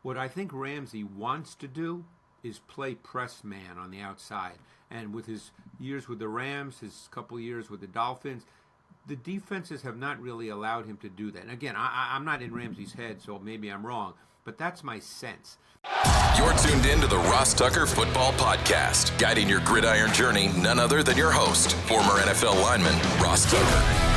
What I think Ramsey wants to do is play press man on the outside. And with his years with the Rams, his couple years with the Dolphins, the defenses have not really allowed him to do that. And again, I'm not in Ramsey's head, so maybe I'm wrong, but that's my sense. You're tuned in to the Ross Tucker Football Podcast, guiding your gridiron journey, none other than your host, former NFL lineman, Ross Tucker.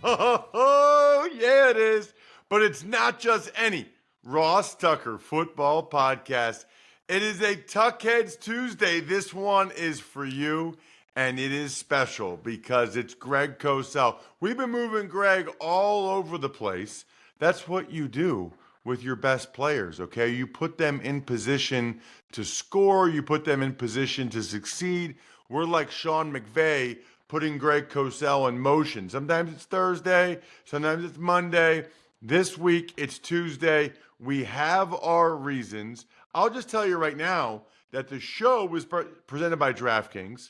Oh, yeah, it is. But it's not just any Ross Tucker Football Podcast. It is a Tuckheads Tuesday. This one is for you, and it is special because it's Greg Cosell. We've been moving Greg all over the place. That's what you do with your best players, okay? You put them in position to score. You put them in position to succeed. We're like Sean McVay putting Greg Cosell in motion. Sometimes it's Thursday. Sometimes it's Monday. This week, it's Tuesday. We have our reasons. I'll just tell you right now that the show was presented by DraftKings.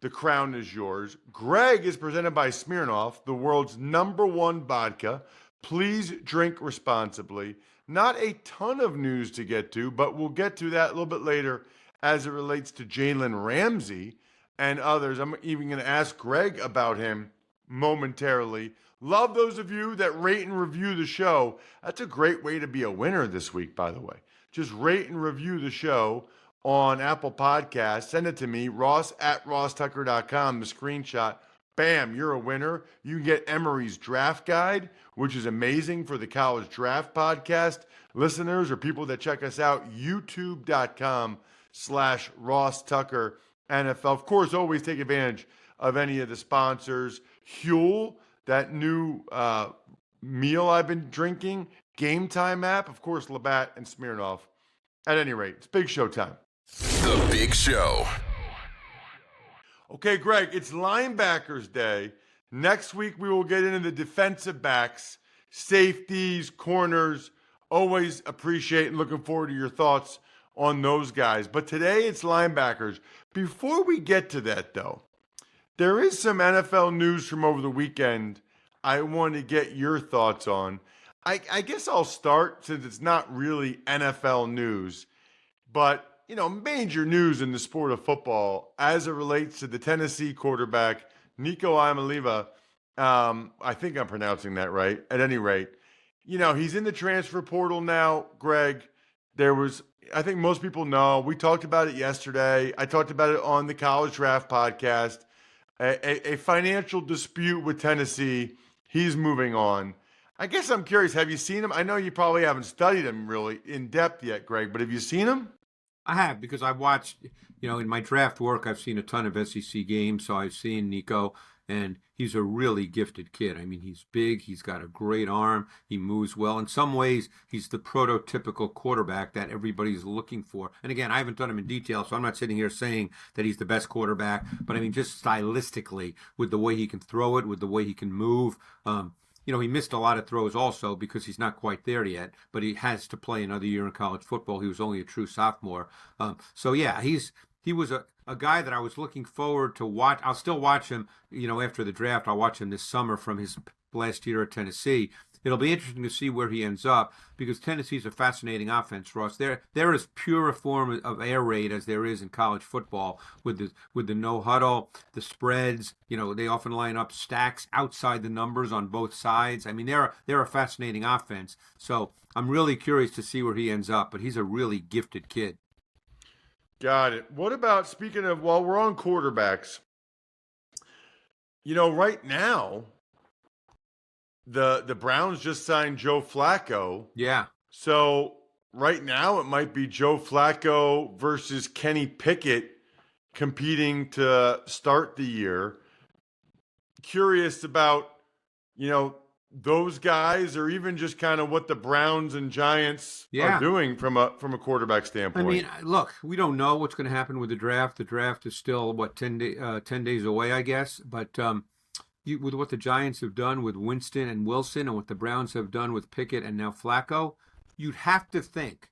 The crown is yours. Greg is presented by Smirnoff, the world's #1 vodka. Please drink responsibly. Not a ton of news to get to, but we'll get to that a little bit later as it relates to Jalen Ramsey and others. I'm even going to ask Greg about him momentarily. Love those of you that rate and review the show. That's a great way to be a winner this week, by the way. Just rate and review the show on Apple Podcasts. Send it to me, ross@rosstucker.com, the screenshot. Bam, you're a winner. You can get Emery's draft guide, which is amazing for the College Draft Podcast listeners or people that check us out, youtube.com/Ross Tucker NFL. Of course, always take advantage of any of the sponsors. Huel, that new meal I've been drinking, Game Time app, of course, Labatt and Smirnoff. At any rate, it's Big Show time. The Big Show. Okay, Greg, it's Linebackers Day. Next week, we will get into the defensive backs, safeties, corners. Always appreciate and looking forward to your thoughts on those guys. But today, it's linebackers. Before we get to that, though, there is some NFL news from over the weekend I want to get your thoughts on. I guess I'll start since it's not really NFL news, but, major news in the sport of football as it relates to the Tennessee quarterback, Nico Iamaleava. I think I'm pronouncing that right. At any rate, he's in the transfer portal now, Greg. I think most people know, we talked about it yesterday. I talked about it on the College Draft Podcast. A financial dispute with Tennessee. He's moving on. I guess I'm curious, have you seen him? I know you probably haven't studied him really in depth yet, Greg, but have you seen him? I have, because I've watched, in my draft work, I've seen a ton of SEC games, so I've seen Nico, and he's a really gifted kid. I mean, he's big, he's got a great arm, he moves well. In some ways, he's the prototypical quarterback that everybody's looking for. And again, I haven't done him in detail, so I'm not sitting here saying that he's the best quarterback, but I mean, just stylistically, with the way he can throw it, with the way he can move. He missed a lot of throws also because he's not quite there yet, but he has to play another year in college football. He was only a true sophomore. He was a guy that I was looking forward to watch. I'll still watch him, after the draft. I'll watch him this summer from his last year at Tennessee. It'll be interesting to see where he ends up because Tennessee's a fascinating offense, Ross. They're as pure a form of air raid as there is in college football with the no huddle, the spreads. They often line up stacks outside the numbers on both sides. I mean, they're a fascinating offense. So I'm really curious to see where he ends up, but he's a really gifted kid. Got it. What about, speaking of, while we're on quarterbacks, right now, the Browns just signed Joe Flacco. Yeah. So right now it might be Joe Flacco versus Kenny Pickett competing to start the year. Curious about, those guys, or even just kind of what the Browns and Giants are doing from a quarterback standpoint. I mean, look, we don't know what's going to happen with the draft. The draft is still, 10 days away, I guess. But with what the Giants have done with Winston and Wilson and what the Browns have done with Pickett and now Flacco, you'd have to think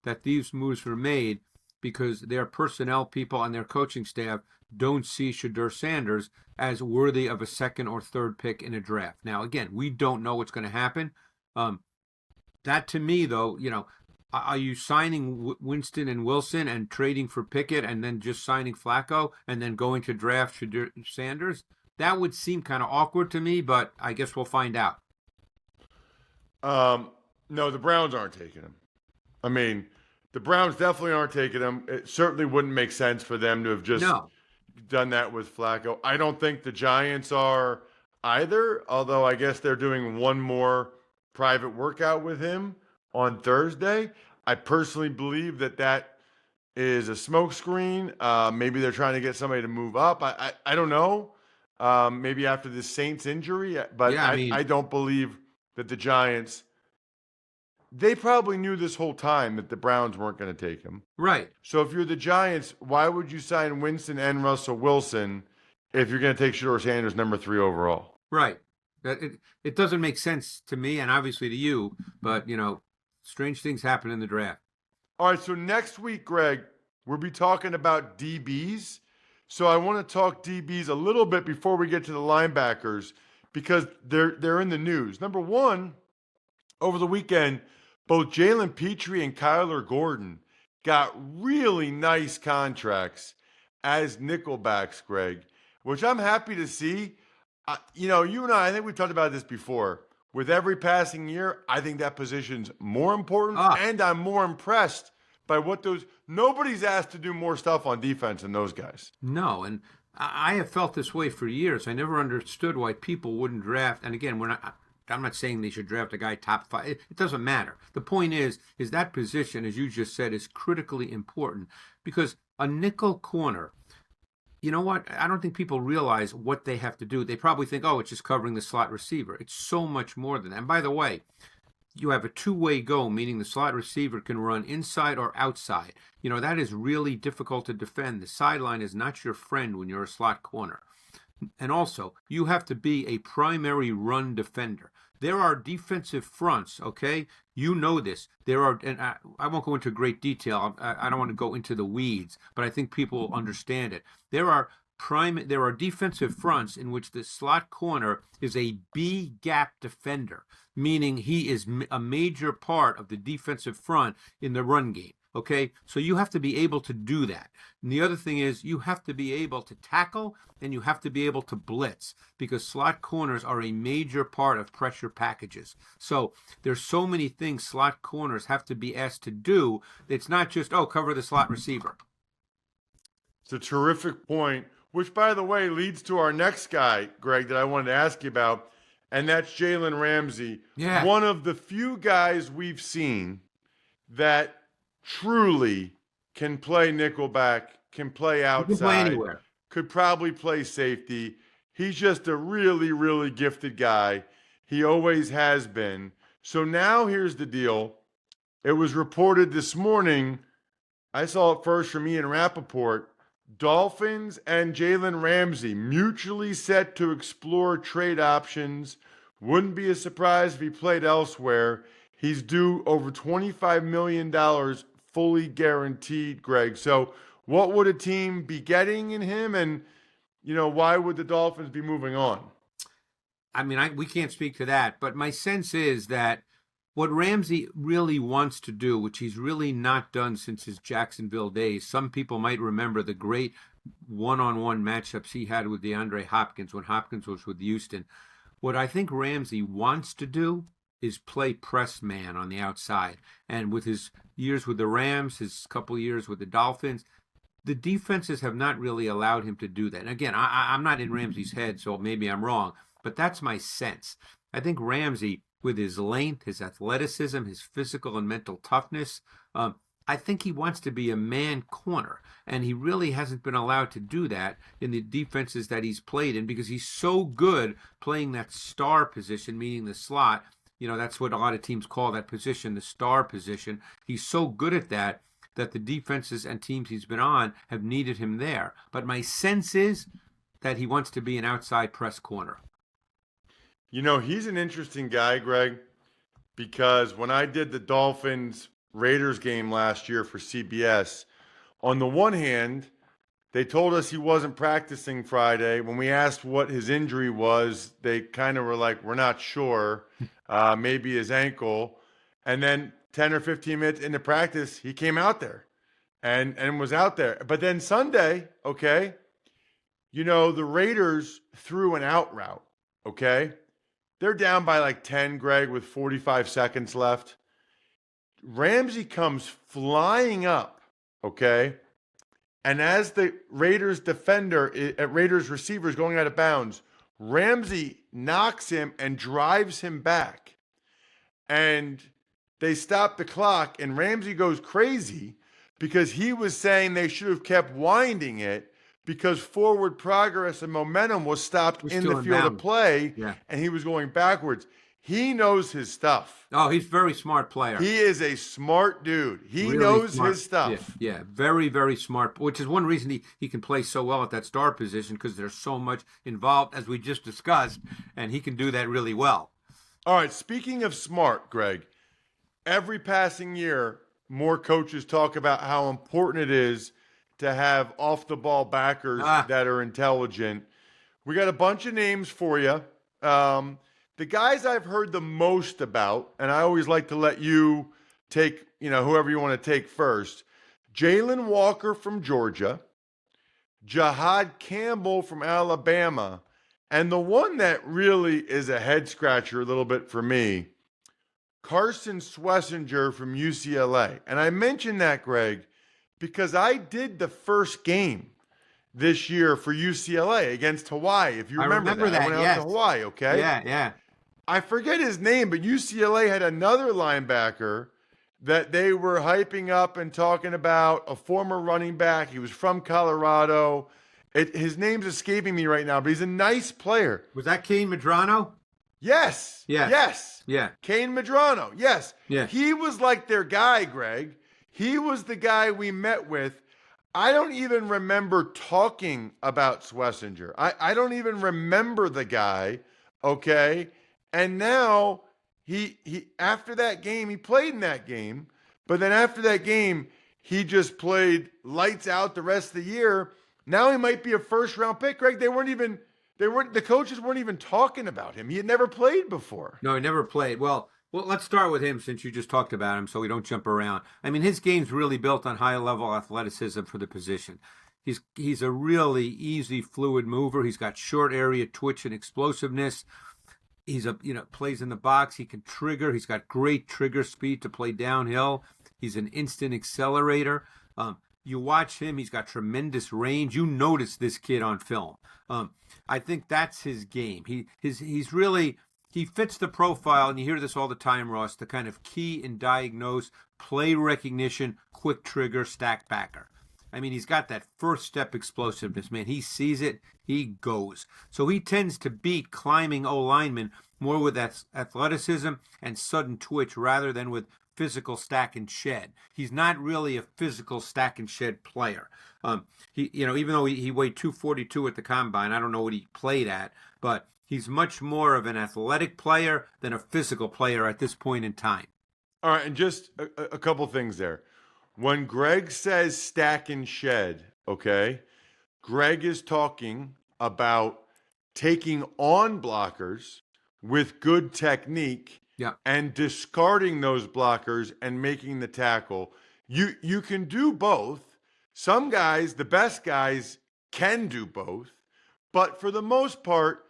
that these moves were made because their personnel people and their coaching staff don't see Shedeur Sanders as worthy of a second or third pick in a draft. Now, again, we don't know what's going to happen. That to me, though, are you signing Winston and Wilson and trading for Pickett and then just signing Flacco and then going to draft Shedeur Sanders? That would seem kind of awkward to me, but I guess we'll find out. No, the Browns aren't taking him. I mean, the Browns definitely aren't taking him. It certainly wouldn't make sense for them to have just done that with Flacco. I don't think the Giants are either, although I guess they're doing one more private workout with him on Thursday. I personally believe that is a smokescreen. Maybe they're trying to get somebody to move up. I don't know. Maybe after the Saints injury, but yeah, I don't believe that the Giants, they probably knew this whole time that the Browns weren't going to take him. Right. So if you're the Giants, why would you sign Winston and Russell Wilson if you're going to take Shedeur Sanders number 3 overall? Right. It doesn't make sense to me and obviously to you, but, strange things happen in the draft. All right, so next week, Greg, we'll be talking about DBs. So I want to talk DBs a little bit before we get to the linebackers because they're in the news. Number one, over the weekend, both Jalen Pitre and Kyler Gordon got really nice contracts as nickelbacks, Greg, which I'm happy to see. You and I think we've talked about this before. With every passing year, I think that position's more important, and I'm more impressed by what nobody's asked to do more stuff on defense than those guys. No, and I have felt this way for years. I never understood why people wouldn't draft, and again, I'm not saying they should draft a guy top 5. It doesn't matter. The point is that position, as you just said, is critically important because a nickel corner, you know what? I don't think people realize what they have to do. They probably think, it's just covering the slot receiver. It's so much more than that. And by the way, you have a two-way go, meaning the slot receiver can run inside or outside. That is really difficult to defend. The sideline is not your friend when you're a slot corner. And also, you have to be a primary run defender. There are defensive fronts, okay? You know this. There are, and I won't go into great detail. I don't want to go into the weeds, but I think people will understand it. There are defensive fronts in which the slot corner is a B gap defender, meaning he is a major part of the defensive front in the run game. Okay, so you have to be able to do that. And the other thing is you have to be able to tackle and you have to be able to blitz because slot corners are a major part of pressure packages. So there's so many things slot corners have to be asked to do. It's not just, cover the slot receiver. It's a terrific point, which, by the way, leads to our next guy, Greg, that I wanted to ask you about, and that's Jalen Ramsey. Yeah. One of the few guys we've seen that truly can play nickelback, can play outside, can play anywhere. Could probably play safety. He's just a really, really gifted guy. He always has been. So now here's the deal. It was reported this morning, I saw it first from Ian Rappaport, Dolphins and Jalen Ramsey mutually set to explore trade options. Wouldn't be a surprise if he played elsewhere. He's due over $25 million fully guaranteed, Greg. So what would a team be getting in him? And, why would the Dolphins be moving on? I mean, we can't speak to that. But my sense is that what Ramsey really wants to do, which he's really not done since his Jacksonville days, some people might remember the great one-on-one matchups he had with DeAndre Hopkins when Hopkins was with Houston. What I think Ramsey wants to do is play press man on the outside. And with his years with the Rams, his couple years with the Dolphins, the defenses have not really allowed him to do that. And again, I'm not in Ramsey's head, so maybe I'm wrong, but that's my sense. I think Ramsey, with his length, his athleticism, his physical and mental toughness, I think he wants to be a man corner, and he really hasn't been allowed to do that in the defenses that he's played in because he's so good playing that star position, meaning the slot. That's what a lot of teams call that position, the star position. He's so good at that the defenses and teams he's been on have needed him there. But my sense is that he wants to be an outside press corner. He's an interesting guy, Greg, because when I did the Dolphins-Raiders game last year for CBS, on the one hand, They told us he wasn't practicing Friday. When we asked what his injury was, they kind of were like, we're not sure. Maybe his ankle. And then 10 or 15 minutes into practice, he came out there and was out there. But then Sunday, okay, the Raiders threw an out route, okay? They're down by like 10, Greg, with 45 seconds left. Ramsey comes flying up, okay? And as the Raiders Raiders receiver is going out of bounds, Ramsey knocks him and drives him back. And they stop the clock, and Ramsey goes crazy because he was saying they should have kept winding it because forward progress and momentum was stopped in the field of play, and he was going backwards. He knows his stuff. Oh, he's a very smart player. He is a smart dude. He really knows smart. His stuff. Yeah, very, very smart, which is one reason he can play so well at that star position because there's so much involved, as we just discussed, and he can do that really well. All right, speaking of smart, Greg, every passing year, more coaches talk about how important it is to have off-the-ball backers that are intelligent. We got a bunch of names for you. The guys I've heard the most about, and I always like to let you take, whoever you want to take first. Jalen Walker from Georgia, Jihaad Campbell from Alabama, and the one that really is a head-scratcher a little bit for me, Carson Schwesinger from UCLA. And I mention that, Greg, because I did the first game this year for UCLA against Hawaii, if you remember that. I went out to Hawaii, okay? Yeah. I forget his name, but UCLA had another linebacker that they were hyping up and talking about, a former running back. He was from Colorado. His name's escaping me right now, but he's a nice player. Was that Kane Medrano? Yes. Yes. Yeah. Kane Medrano. Yes. Yeah. He was like their guy, Greg. He was the guy we met with. I don't even remember talking about Schwesinger. I don't even remember the guy, okay? And now he after that game, he played in that game, but then after that game, he just played lights out the rest of the year. Now he might be a first-round pick, Greg. The coaches weren't even talking about him. He had never played before. No, he never played. Well, let's start with him since you just talked about him so we don't jump around. I mean, his game's really built on high-level athleticism for the position. He's a really easy, fluid mover. He's got short area twitch and explosiveness. He's plays in the box. He can trigger. He's got great trigger speed to play downhill. He's an instant accelerator. You watch him. He's got tremendous range. You notice this kid on film. I think that's his game. He fits the profile, and you hear this all the time, Ross, the kind of key and diagnose, play recognition, quick trigger, stack backer. I mean, he's got that first step explosiveness, man. He sees it, he goes. So he tends to beat climbing O-linemen more with that athleticism and sudden twitch rather than with physical stack and shed. He's not really a physical stack and shed player. Even though he weighed 242 at the combine, I don't know what he played at, but he's much more of an athletic player than a physical player at this point in time. All right, and just a couple things there. When Greg says stack and shed, okay, Greg is talking about taking on blockers with good technique and discarding those blockers and making the tackle. You can do both. Some guys, the best guys, can do both. But for the most part,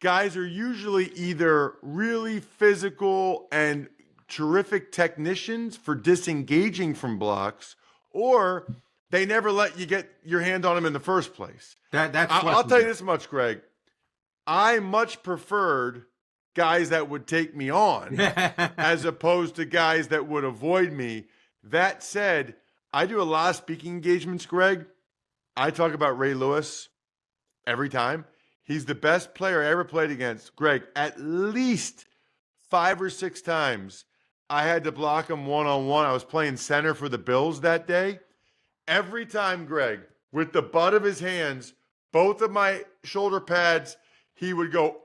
guys are usually either really physical and terrific technicians for disengaging from blocks, or they never let you get your hand on them in the first place. I'll tell you this much, Greg. I much preferred guys that would take me on as opposed to guys that would avoid me. That said, I do a lot of speaking engagements, Greg. I talk about Ray Lewis every time. He's the best player I ever played against. Greg, at least 5 or 6 times, I had to block him one-on-one. I was playing center for the Bills that day. Every time, Greg, with the butt of his hands, both of my shoulder pads, he would go,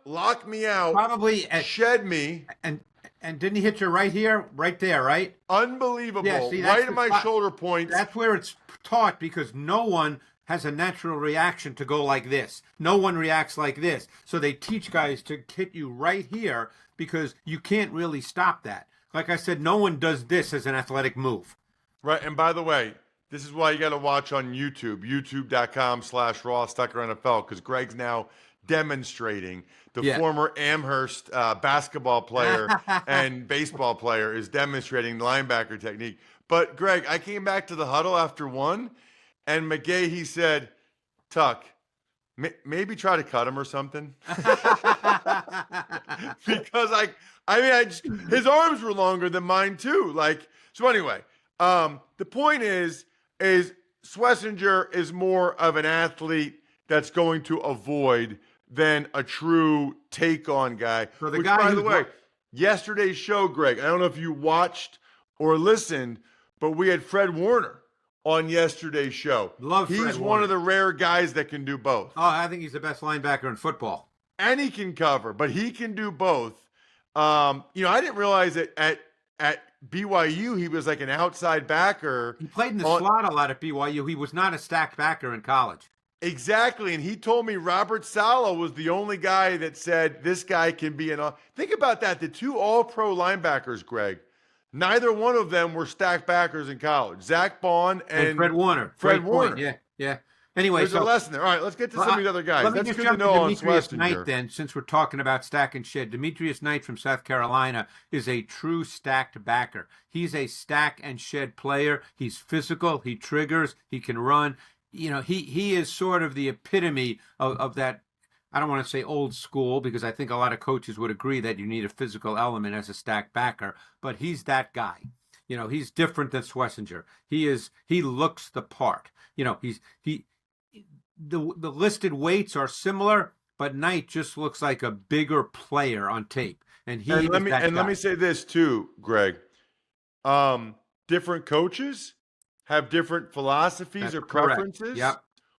lock me out, probably shed me. And didn't he hit you right here, right there, right? Unbelievable. Yeah, see, right at my shoulder points. That's where it's taught because no one has a natural reaction to go like this. No one reacts like this. So they teach guys to hit you right here because you can't really stop that. Like I said, no one does this as an athletic move. Right. And by the way, this is why you got to watch on YouTube, youtube.com/RossTuckerNFL, because Greg's now demonstrating. The former Amherst basketball player and baseball player is demonstrating the linebacker technique. But, Greg, I came back to the huddle after one, and McGay, he said, Tuck, maybe try to cut him or something. Because, his arms were longer than mine, too. So anyway, the point is Schwesinger is more of an athlete that's going to avoid than a true take-on guy. So the which, guy by the way, yesterday's show, Greg, I don't know if you watched or listened, but we had Fred Warner on yesterday's show. He's one of the rare guys that can do both. Oh, I think he's the best linebacker in football. And he can cover, but he can do both. I didn't realize that at BYU he was like an outside backer. He played in the slot a lot at BYU. He was not a stacked backer in college. Exactly, and he told me Robert Saleh was the only guy that said this guy can be Think about that. The two all-pro linebackers, Greg, neither one of them were stacked backers in college. Zach Bond and Fred Warner. Fred Warner. Yeah. Anyway, there's a lesson there. All right, let's get to some of these other guys. That's good to know on Demetrius Schwesinger. Knight then, since we're talking about stack and shed. Demetrius Knight from South Carolina is a true stacked backer. He's a stack and shed player. He's physical. He triggers. He can run. He is sort of the epitome of that. I don't want to say old school because I think a lot of coaches would agree that you need a physical element as a stack backer, but he's that guy. He's different than Schwesinger. He looks the part. The listed weights are similar, but Knight just looks like a bigger player on tape. Let me say this too, Greg. Different coaches have different philosophies or preferences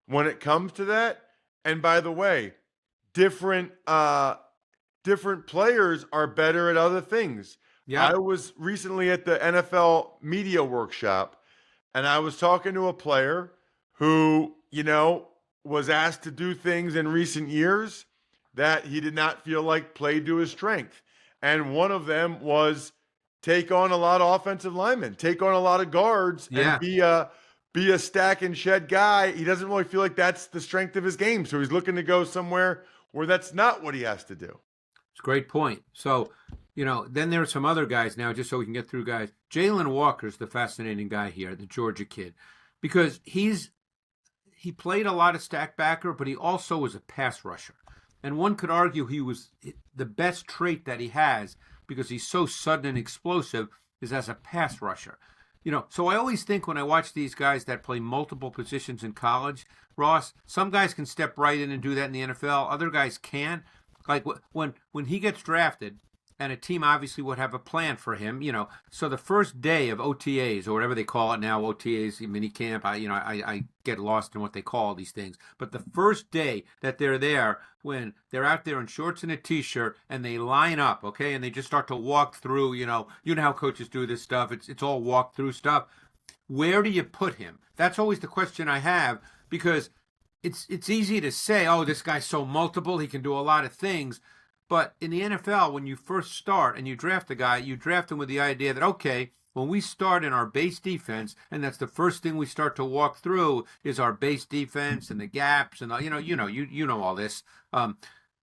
when it comes to that. And by the way, different players are better at other things. Yeah. I was recently at the NFL media workshop, and I was talking to a player who, was asked to do things in recent years that he did not feel like played to his strength. And one of them was take on a lot of offensive linemen, take on a lot of guards, and be a stack and shed guy. He doesn't really feel like that's the strength of his game. So he's looking to go somewhere where that's not what he has to do. It's a great point. So, then there are some other guys now, just so we can get through guys. Jalen Walker's the fascinating guy here, the Georgia kid, because he played a lot of stack backer, but he also was a pass rusher. And one could argue he was the best trait that he has because he's so sudden and explosive is as a pass rusher. So I always think when I watch these guys that play multiple positions in college, Ross, some guys can step right in and do that in the NFL. Other guys can't. Like when he gets drafted, and a team obviously would have a plan for him, So the first day of OTAs, or whatever they call it now, OTAs, mini camp, I get lost in what they call these things. But the first day that they're there, when they're out there in shorts and a T-shirt, and they line up, okay, and they just start to walk through, you know how coaches do this stuff. It's all walk through stuff. Where do you put him? That's always the question I have, because it's easy to say, oh, this guy's so multiple, he can do a lot of things. But in the NFL, when you first start and you draft a guy, you draft him with the idea that, okay, when we start in our base defense, and that's the first thing we start to walk through is our base defense and the gaps and you know all this.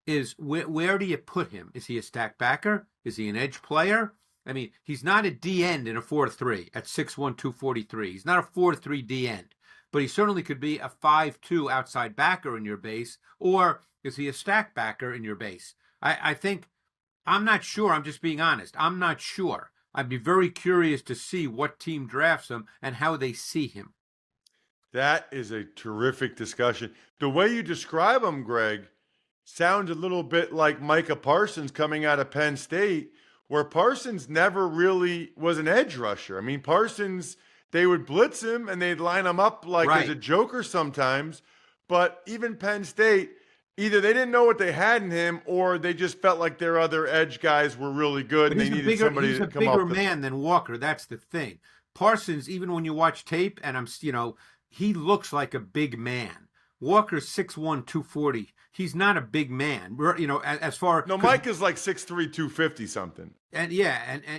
Is where do you put him? Is he a stack backer? Is he an edge player? I mean, he's not a D end in a 4-3 at 6'1", 243. He's not a 4-3 D end, but he certainly could be a 5'2 outside backer in your base, or is he a stack backer in your base? I think, I'm not sure. I'm just being honest. I'm not sure. I'd be very curious to see what team drafts him and how they see him. That is a terrific discussion. The way you describe him, Greg, sounds a little bit like Micah Parsons coming out of Penn State, where Parsons never really was an edge rusher. I mean, Parsons, they would blitz him and they'd line him up like as a joker sometimes. But even Penn State, either they didn't know what they had in him, or they just felt like their other edge guys were really good and they needed somebody to come up. He's a bigger man than Walker. That's the thing. Parsons, even when you watch tape, and he looks like a big man. Walker's 6'1", 240. He's not a big man, as far. No, Mike is like 6'3", 250 something. And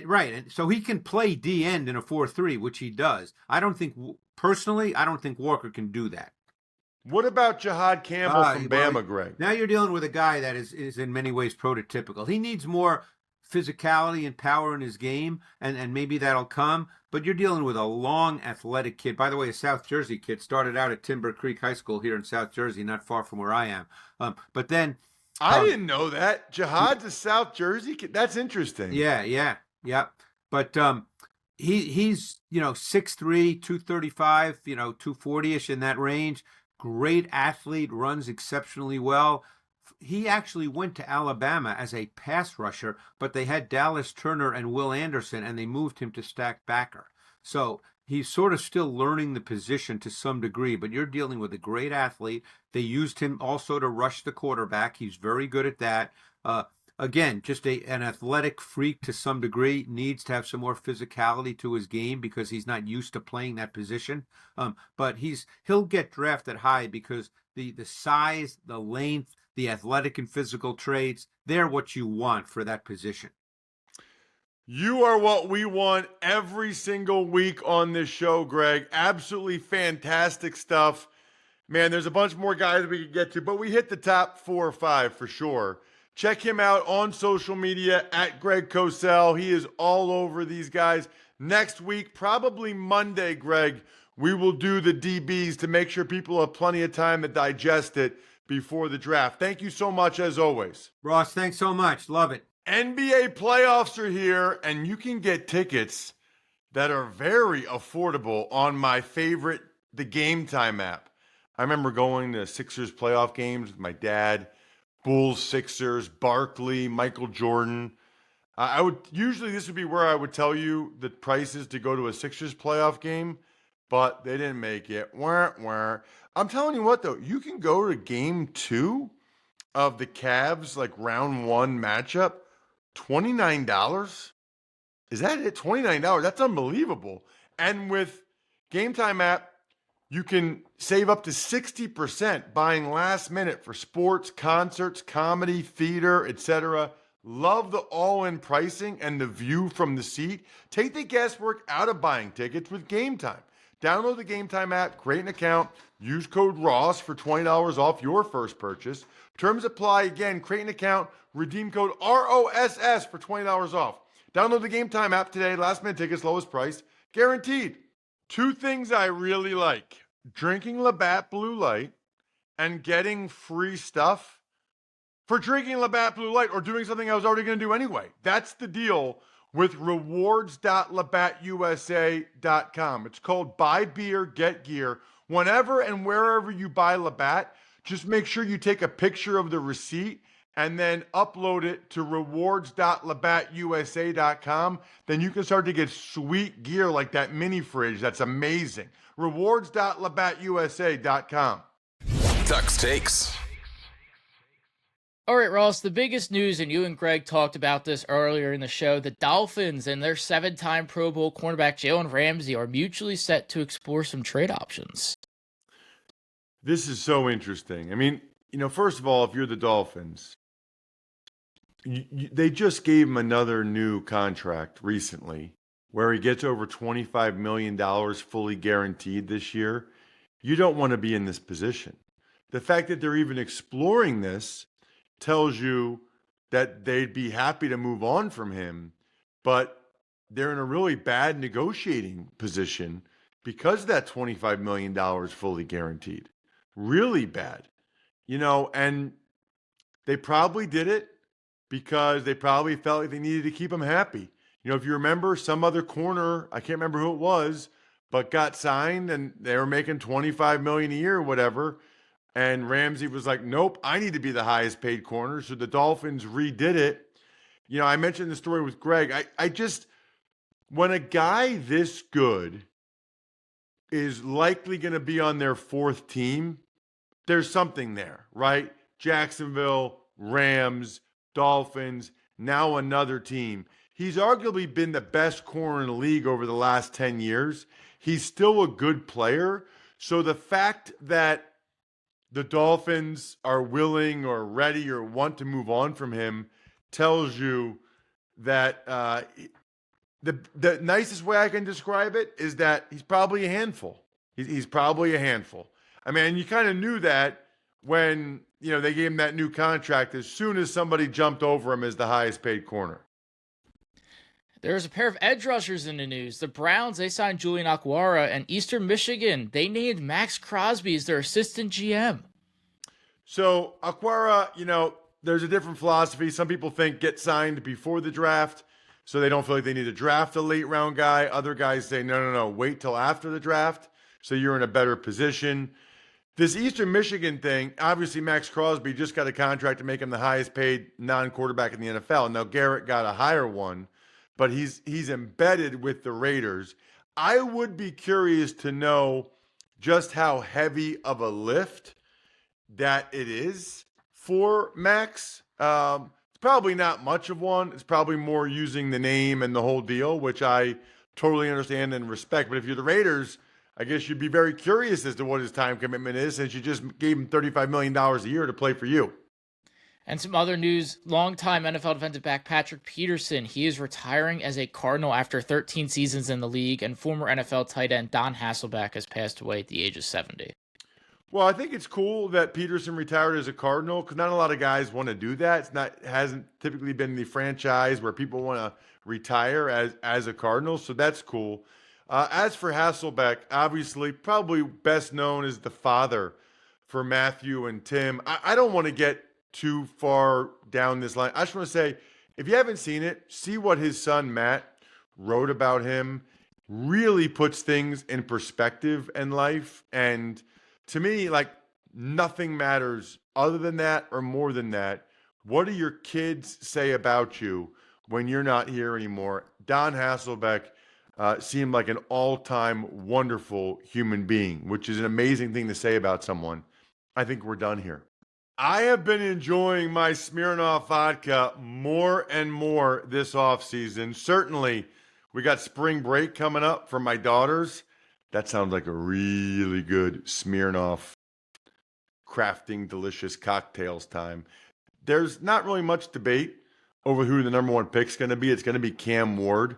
right. And so he can play D end in a 4-3, which he does. I don't think Walker can do that. What about Jihaad Campbell from Bama, Greg? Now you're dealing with a guy that is in many ways prototypical. He needs more physicality and power in his game, and maybe that'll come. But you're dealing with a long, athletic kid. By the way, a South Jersey kid, started out at Timber Creek High School here in South Jersey, not far from where I am. But then I didn't know that. Jihaad's a South Jersey kid. That's interesting. Yeah. But he's 6'3", 235, 240-ish in that range. Great athlete, runs exceptionally well. He actually went to Alabama as a pass rusher, but they had Dallas Turner and Will Anderson, and they moved him to stack backer. So he's sort of still learning the position to some degree, but you're dealing with a great athlete. They used him also to rush the quarterback. He's very good at that. Again, just an athletic freak to some degree, needs to have some more physicality to his game because he's not used to playing that position. But he'll get drafted high because the size, the length, the athletic and physical traits, they're what you want for that position. You are what we want every single week on this show, Greg. Absolutely fantastic stuff. Man, there's a bunch more guys we could get to, but we hit the top 4 or 5 for sure. Check him out on social media at Greg Cosell. He is all over these guys. Next week, probably Monday, Greg, we will do the DBs to make sure people have plenty of time to digest it before the draft. Thank you so much, as always. Ross, thanks so much. Love it. NBA playoffs are here, and you can get tickets that are very affordable on my favorite, the Game Time app. I remember going to Sixers playoff games with my dad. Bulls, Sixers, Barkley, Michael Jordan. This would be where I would tell you the prices to go to a Sixers playoff game, but they didn't make it. Wah. I'm telling you what, though, you can go to game 2 of the Cavs, like round 1 matchup, $29. Is that it? $29. That's unbelievable. And with Game Time app, you can save up to 60% buying last minute for sports, concerts, comedy, theater, etc. Love the all-in pricing and the view from the seat. Take the guesswork out of buying tickets with Game Time. Download the Game Time app, create an account, use code ROSS for $20 off your first purchase. Terms apply. Again, create an account, redeem code ROSS for $20 off. Download the Game Time app today. Last minute tickets, lowest price, guaranteed. 2 things I really like: drinking Labatt Blue Light and getting free stuff for drinking Labatt Blue Light or doing something I was already going to do anyway. That's the deal with rewards.labattusa.com. It's called Buy Beer, Get Gear. Whenever and wherever you buy Labatt, just make sure you take a picture of the receipt and then upload it to rewards.labattusa.com. Then you can start to get sweet gear like that mini fridge. That's amazing. Rewards.labattusa.com. Tuck's Takes. All right, Ross, the biggest news, and you and Greg talked about this earlier in the show, the Dolphins and their 7-time Pro Bowl cornerback Jalen Ramsey are mutually set to explore some trade options. This is so interesting. I mean, first of all, if you're the Dolphins, they just gave him another new contract recently where he gets over $25 million fully guaranteed this year. You don't want to be in this position. The fact that they're even exploring this tells you that they'd be happy to move on from him, but they're in a really bad negotiating position because that $25 million fully guaranteed. Really bad. And they probably did it because they probably felt like they needed to keep him happy. If you remember, some other corner, I can't remember who it was, but got signed and they were making $25 million a year or whatever. And Ramsey was like, nope, I need to be the highest paid corner. So the Dolphins redid it. I mentioned the story with Greg. When a guy this good is likely going to be on their 4th team, there's something there, right? Jacksonville, Rams, Dolphins, now another team. He's arguably been the best corner in the league over the last 10 years. He's still a good player. So the fact that the Dolphins are willing or ready or want to move on from him tells you that the nicest way I can describe it is that he's probably a handful. He's probably a handful. I mean, you kind of knew that when, they gave him that new contract as soon as somebody jumped over him as the highest paid corner. There's a pair of edge rushers in the news. The Browns, they signed Julian Okwara, and Eastern Michigan, they named Max Crosby as their assistant GM. So Okwara, there's a different philosophy. Some people think get signed before the draft, so they don't feel like they need to draft a late round guy. Other guys say, no, wait till after the draft, so you're in a better position. This Eastern Michigan thing, obviously Max Crosby just got a contract to make him the highest paid non-quarterback in the NFL. Now Garrett got a higher one, but he's embedded with the Raiders. I would be curious to know just how heavy of a lift that it is for Max. It's probably not much of one. It's probably more using the name and the whole deal, which I totally understand and respect. But if you're the Raiders, I guess you'd be very curious as to what his time commitment is, since you just gave him $35 million a year to play for you. And some other news, longtime NFL defensive back Patrick Peterson, he is retiring as a Cardinal after 13 seasons in the league, and former NFL tight end Don Hasselbeck has passed away at the age of 70. Well, I think it's cool that Peterson retired as a Cardinal, because not a lot of guys want to do that. It hasn't typically been the franchise where people want to retire as a Cardinal, so that's cool. As for Hasselbeck, obviously probably best known as the father for Matthew and Tim. I don't want to get too far down this line. I just want to say, if you haven't seen it, see what his son Matt wrote about him. Really puts things in perspective in life. And to me, like, nothing matters other than that or more than that. What do your kids say about you when you're not here anymore? Don Hasselbeck seemed like an all-time wonderful human being, which is an amazing thing to say about someone. I think we're done here. I have been enjoying my Smirnoff vodka more and more this offseason. Certainly, we got spring break coming up for my daughters. That sounds like a really good Smirnoff crafting delicious cocktails time. There's not really much debate over who the number one pick's going to be. It's going to be Cam Ward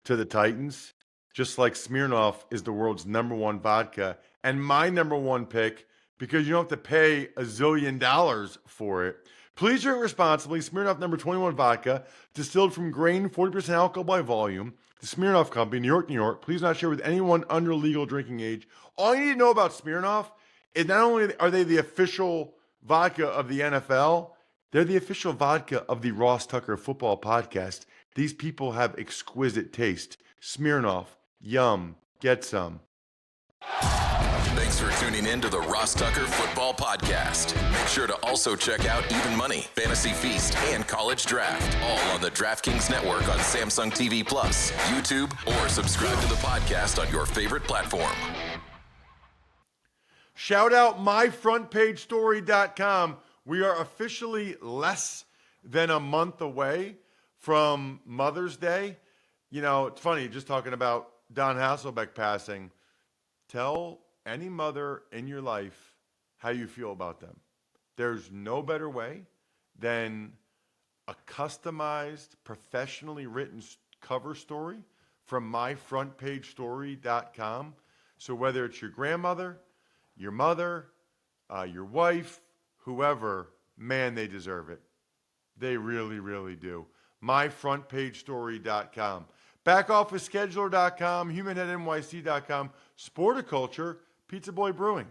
to the Titans, just like Smirnoff is the world's number one vodka and my number one pick, because you don't have to pay $1 zillion for it. Please drink responsibly. Smirnoff number 21 vodka, distilled from grain, 40% alcohol by volume. The Smirnoff Company, New York, New York. Please not share with anyone under legal drinking age. All you need to know about Smirnoff is not only are they the official vodka of the NFL, they're the official vodka of the Ross Tucker Football Podcast. These people have exquisite taste. Smirnoff, yum, get some. Thanks for tuning in to the Ross Tucker Football Podcast. Make sure to also check out Even Money, Fantasy Feast, and College Draft, all on the DraftKings Network on Samsung TV Plus, YouTube, or subscribe to the podcast on your favorite platform. Shout out myfrontpagestory.com. We are officially less than a month away from Mother's Day. It's funny, just talking about Don Hasselbeck passing. Tell any mother in your life how you feel about them. There's no better way than a customized, professionally written cover story from myfrontpagestory.com. So whether it's your grandmother, your mother, your wife, whoever, man, they deserve it. They really, really do. myfrontpagestory.com. Backofficescheduler.com, humanheadnyc.com, Sporticulture, Pizza Boy Brewing.